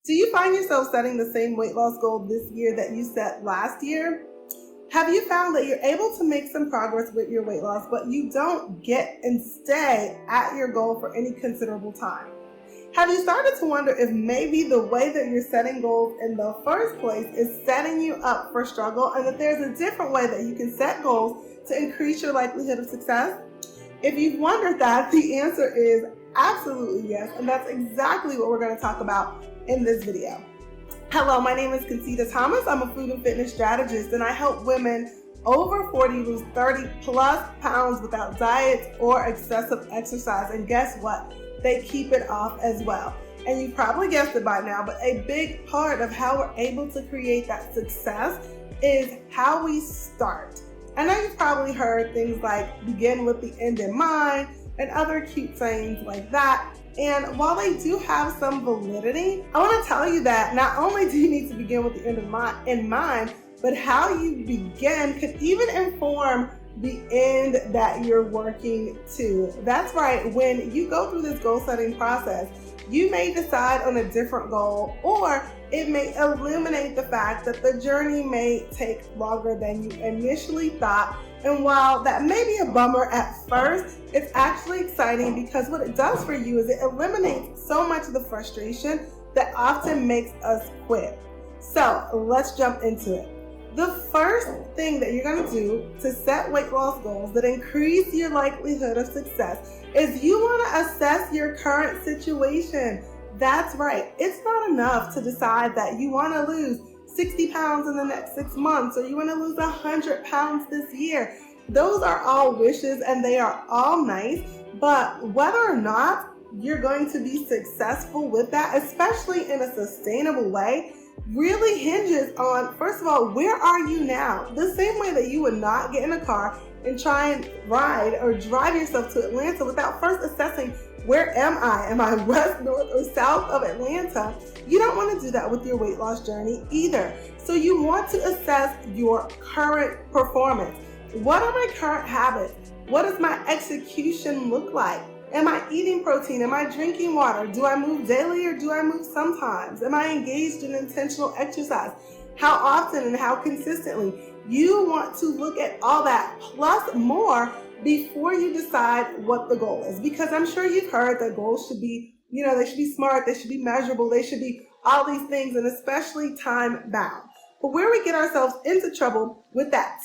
Do you find yourself setting the same weight loss goal this year that you set last year? Have you found that you're able to make some progress with your weight loss, but you don't get and stay at your goal for any considerable time? Have you started to wonder if maybe the way that you're setting goals in the first place is setting you up for struggle, and that there's a different way that you can set goals to increase your likelihood of success? If you've wondered that, the answer is absolutely yes, and that's exactly what we're going to talk about in this video. Hello, my name is Concita Thomas. I'm a food and fitness strategist, and I help women over 40 lose 30 plus pounds without diets or excessive exercise. And guess what? They keep it off as well. And you probably guessed it by now, but a big part of how we're able to create that success is how we start. I know you've probably heard things like begin with the end in mind and other cute sayings like that. And while they do have some validity, I want to tell you that not only do you need to begin with the end in mind, but how you begin could even inform the end that you're working to. That's right, when you go through this goal setting process, you may decide on a different goal, or it may illuminate the fact that the journey may take longer than you initially thought. And while that may be a bummer at first, it's actually exciting because what it does for you is it eliminates so much of the frustration that often makes us quit. So let's jump into it. The first thing that you're going to do to set weight loss goals that increase your likelihood of success is you want to assess your current situation. That's right. It's not enough to decide that you want to lose 60 pounds in the next 6 months, or you want to lose 100 pounds this year. Those are all wishes and they are all nice, but whether or not you're going to be successful with that, especially in a sustainable way, really hinges on, first of all, where are you now? The same way that you would not get in a car and try and ride or drive yourself to Atlanta without first assessing, where am I? Am I west, north, or south of Atlanta? You don't want to do that with your weight loss journey either. So you want to assess your current performance. What are my current habits? What does my execution look like? Am I eating protein? Am I drinking water? Do I move daily or do I move sometimes? Am I engaged in intentional exercise? How often and how consistently? You want to look at all that plus more before you decide what the goal is. Because I'm sure you've heard that goals should be, they should be smart, they should be measurable, they should be all these things, and especially time bound. But where we get ourselves into trouble with that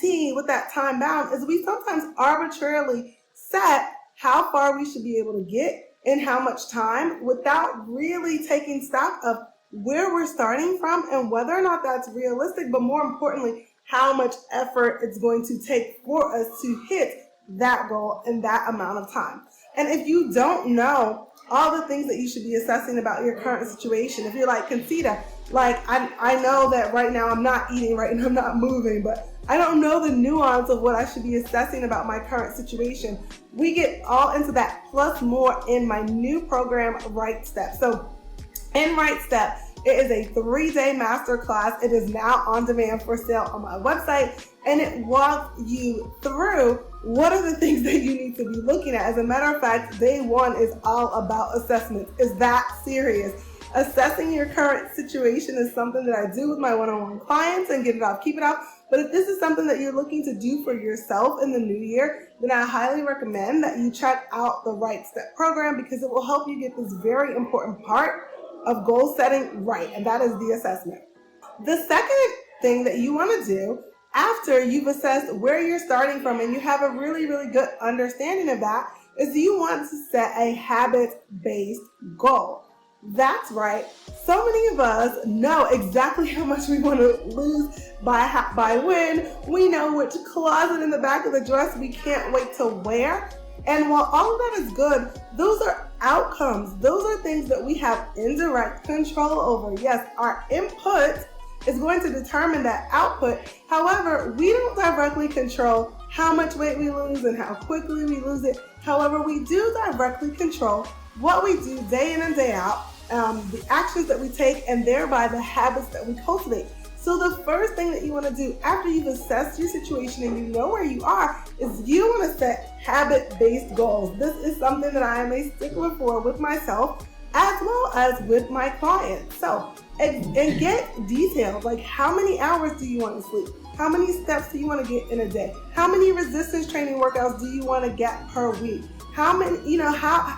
time bound, is we sometimes arbitrarily set how far we should be able to get in how much time without really taking stock of where we're starting from and whether or not that's realistic, but more importantly, how much effort it's going to take for us to hit that goal in that amount of time. And if you don't know all the things that you should be assessing about your current situation, if you're like, Concita, I know that right now I'm not eating right and I'm not moving, but I don't know the nuance of what I should be assessing about my current situation. We get all into that plus more in my new program, Right Step. So in Right Step, it is a 3-day masterclass. It is now on demand for sale on my website, and it walks you through what are the things that you need to be looking at. As a matter of fact, day 1 is all about assessments. Is that serious? Assessing your current situation is something that I do with my one-on-one clients and get it off, keep it off. But if this is something that you're looking to do for yourself in the new year, then I highly recommend that you check out the Right Step program, because it will help you get this very important part of goal setting right, and that is the assessment. The second thing that you want to do after you've assessed where you're starting from and you have a really, really good understanding of that is you want to set a habit-based goal. That's right. So many of us know exactly how much we want to lose by when. We know which closet in the back of the dress we can't wait to wear. And while all of that is good, those are outcomes. Those are things that we have indirect control over. Yes, our input is going to determine that output. However, we don't directly control how much weight we lose and how quickly we lose it. However, we do directly control what we do day in and day out, the actions that we take, and thereby the habits that we cultivate. So the first thing that you want to do after you've assessed your situation and you know where you are is you want to set habit-based goals. This is something that I am a stickler for with myself. as well as with my clients. So, and get detailed, like how many hours do you want to sleep? How many steps do you want to get in a day? How many resistance training workouts do you want to get per week? How many,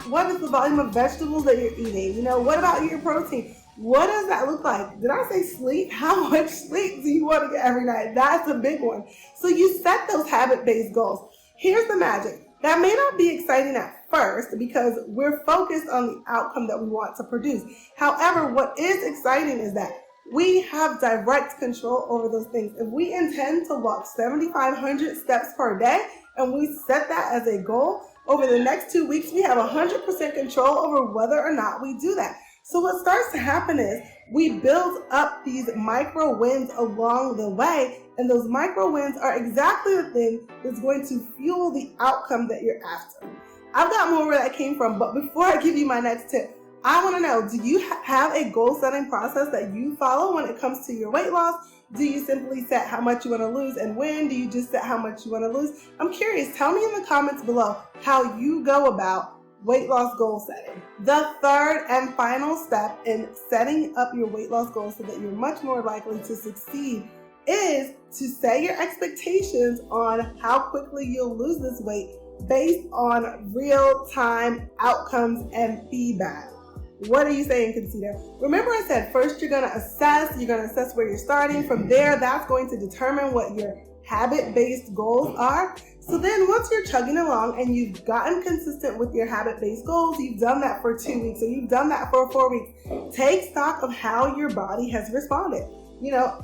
what is the volume of vegetables that you're eating? What about your protein? What does that look like? Did I say sleep? How much sleep do you want to get every night? That's a big one. So you set those habit-based goals. Here's the magic. That may not be exciting at first because we're focused on the outcome that we want to produce. However, what is exciting is that we have direct control over those things. If we intend to walk 7,500 steps per day and we set that as a goal, over the next 2 weeks, we have 100% control over whether or not we do that. So what starts to happen is we build up these micro wins along the way, and those micro wins are exactly the thing that's going to fuel the outcome that you're after. I've got more where that came from, but before I give you my next tip, I want to know, do you have a goal setting process that you follow when it comes to your weight loss? Do you simply set how much you want to lose and when? Do you just set how much you want to lose? I'm curious. Tell me in the comments below how you go about weight loss goal setting. The third and final step in setting up your weight loss goals so that you're much more likely to succeed is to set your expectations on how quickly you'll lose this weight based on real-time outcomes and feedback. What are you saying, Concita? Remember I said first you're going to assess where you're starting. From there, that's going to determine what your habit-based goals are. So then once you're chugging along and you've gotten consistent with your habit-based goals, you've done that for 2 weeks or you've done that for 4 weeks, take stock of how your body has responded.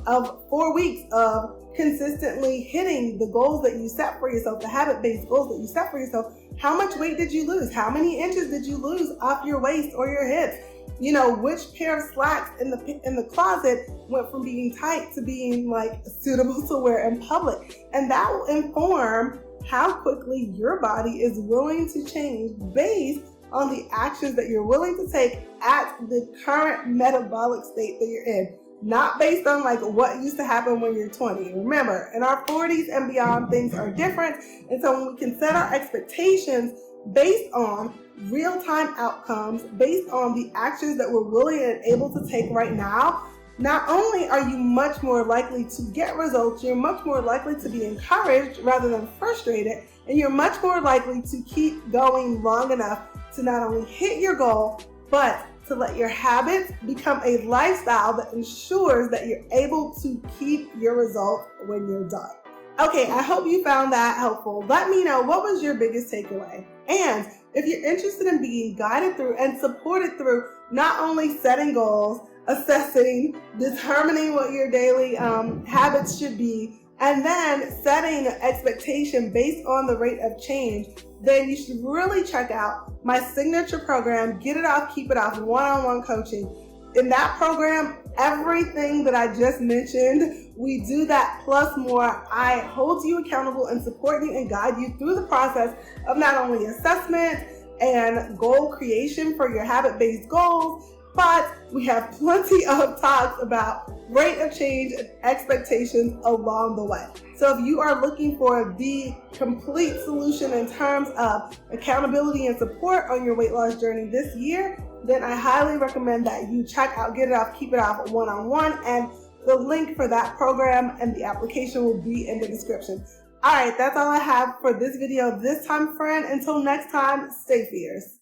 Of 4 weeks of consistently hitting the goals that you set for yourself, the habit-based goals that you set for yourself, how much weight did you lose? How many inches did you lose off your waist or your hips? Which pair of slacks in the closet went from being tight to being suitable to wear in public? And that will inform how quickly your body is willing to change based on the actions that you're willing to take at the current metabolic state that you're in. Not based on what used to happen when you're 20. Remember, in our 40s and beyond, things are different. And so when we can set our expectations based on real-time outcomes, based on the actions that we're willing and able to take right now, not only are you much more likely to get results, you're much more likely to be encouraged rather than frustrated, and you're much more likely to keep going long enough to not only hit your goal, but to let your habits become a lifestyle that ensures that you're able to keep your results when you're done. Okay, I hope you found that helpful. Let me know, what was your biggest takeaway? And if you're interested in being guided through and supported through not only setting goals, assessing, determining what your daily habits should be, and then setting an expectation based on the rate of change, then you should really check out my signature program, Get It Off, Keep It Off, one-on-one coaching. In that program, everything that I just mentioned, we do that plus more. I hold you accountable and support you and guide you through the process of not only assessment and goal creation for your habit-based goals, but we have plenty of talks about rate of change and expectations along the way. So if you are looking for the complete solution in terms of accountability and support on your weight loss journey this year, then I highly recommend that you check out Get It Off, Keep It Off one-on-one, and the link for that program and the application will be in the description. All right, that's all I have for this video this time, friend. Until next time, stay fierce.